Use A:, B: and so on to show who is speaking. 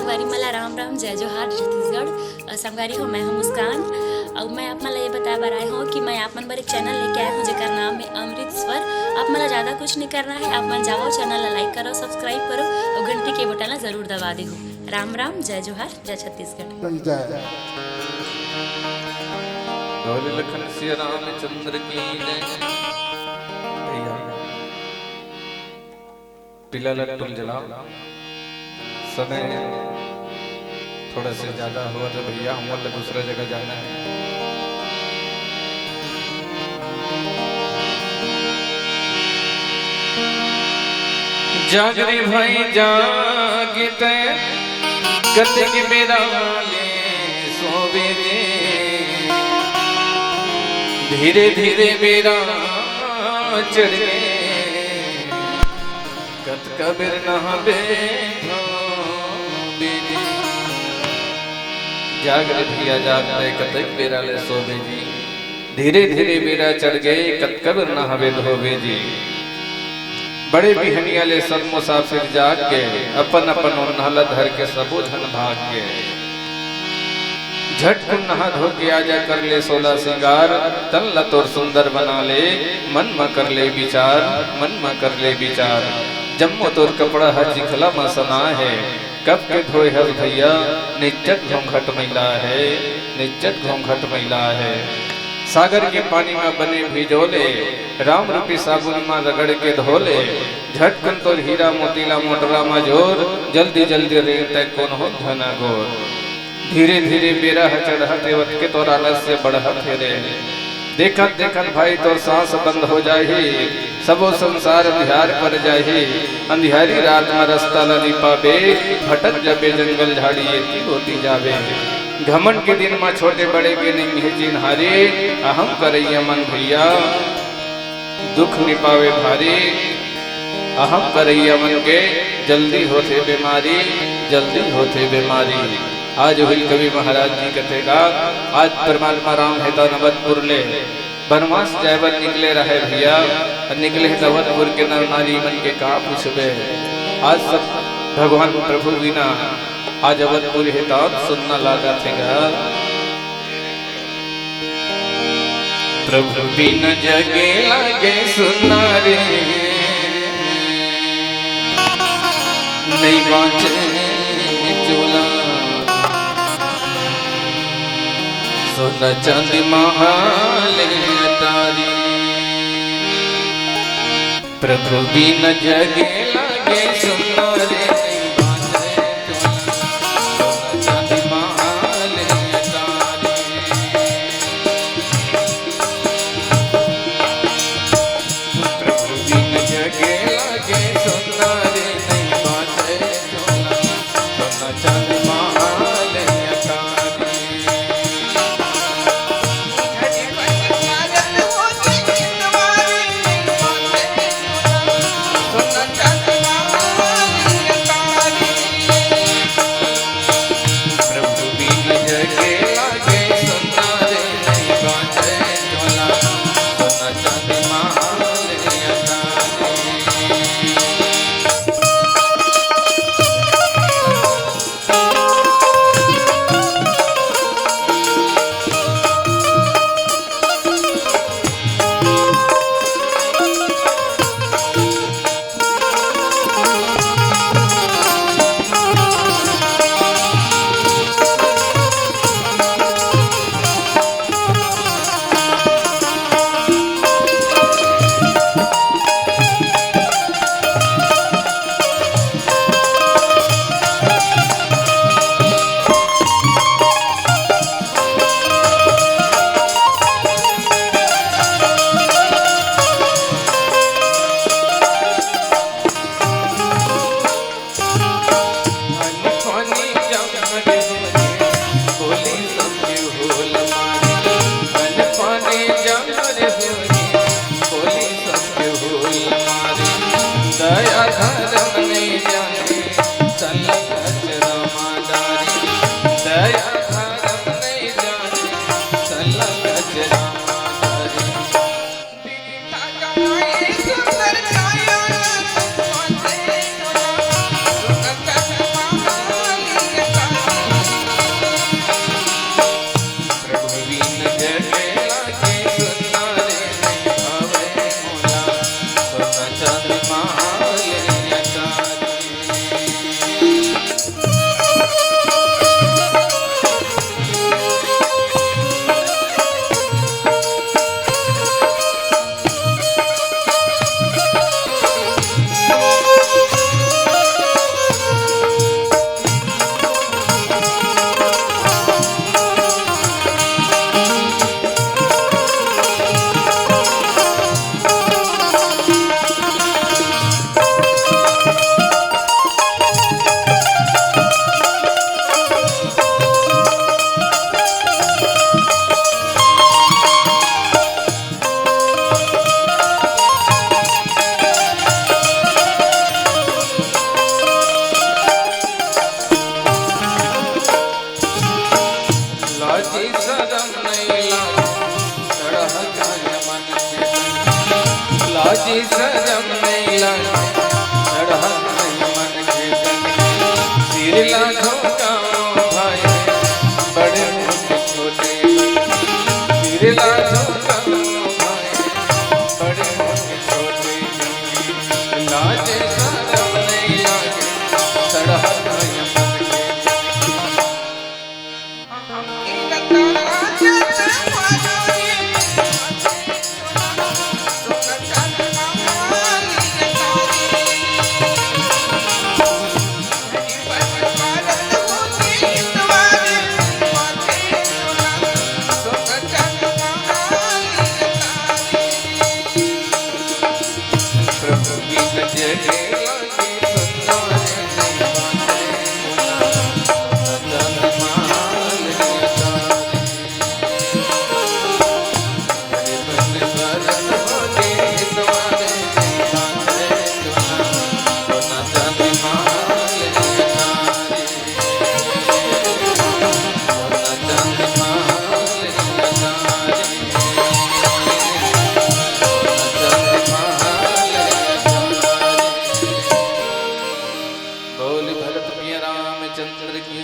A: संगवारी मला राम राम जय जोहार छत्तीसगढ़। संगवारी हो मैं हूँ मुस्कान और मैं आप मला ये बता बर आए हूँ कि मैं आप मन बर एक चैनल लेके आया हूँ जेकर नाम है अमृत स्वर। आप मला ज़्यादा कुछ नहीं करना है, आप मन जाओ चैनल ला लाइक करो, सब्सक्राइब करो और घंटी के बटन ला जरूर दबा दे। राम राम जय जोहार जय छत्तीसगढ़।
B: लखन सिया रामचंद्र की जय। भैया पीला लट्टू जलाओ, समय थोड़ा से ज्यादा हुआ तो भैया हम लोग दूसरा जगह जाना है। जागरी भाई जागते कतक मेरा ले सोवे जे, धीरे धीरे मेरा चढ़े कत कबीर नहाबे जागरे भैया जागते कतक बेरा ले सोबे जी, धीरे धीरे बेरा चढ़ गए कत कबीर नहाबे धोबे जी। बड़े बिहनिया ले सब मुसाफिर जाग के अपन अपन नहला धर के सबो धन भाग के, झटकुन नहा धो के आजा कर ले 16 सिंगार, तन लतोर सुंदर बना ले मन म कर ले विचार, मन म कर ले विचार। जम्मो तोर कपड़ा हर जिखला म सना है, कब के धोए हर भैया निज्जत घूंघट मैला है, निज्जत घूंघट मैला है। सागर के पानी में बने भिजोले, राम रूपी साबुन में रगड़ के धोले, झटकन तोर हीरा मोतीला मोटरा में जोर, जल्दी जल्दी रेत कौन हो घना गोर। धीरे धीरे बेरा चढ़ते वत के तोर आलस से बढ़ते रे, देखत देखत भाई तोर सांस बंद हो जाही, सबो संसार अंधियार पर जाही। अंधियारी रात में रास्ता न पावे, भटक जबे जंगल झाड़ी एती होती जावे। घमंड के दिन में छोटे बड़े के नहीं है चिन्हारे, अहम करैया मन भैया दुख निपावे भारी। अहम करैया मन के जल्दी होते बीमारी, जल्दी होते बीमारी। आज हुई कवि महाराज जी कथेगा, आज परमात्मा राम है तो नवतपुर ले बनवास जायवर निकले रहे भैया, निकले नवतपुर के नर नारी मन के का पूछबे। आज सब भगवान प्रभु बिना आज अवतपुर है तो सुनना लागा थेगा। प्रभु बिन जगे लागे सुना रे, नहीं बाँचे चोला सोना चांदी महाल तारी। प्रभु बिन जगे लागे सुना रे, लाजी शरम नहीं लागे चढ़ा मन के सिर लाखों का भाई बड़े मोटे छोटे सिर लाखों का भाई बड़े मोटे छोटे लाजे शरम नहीं लागे चढ़ा मन के बोल भरत प्रिय रामचंद्र की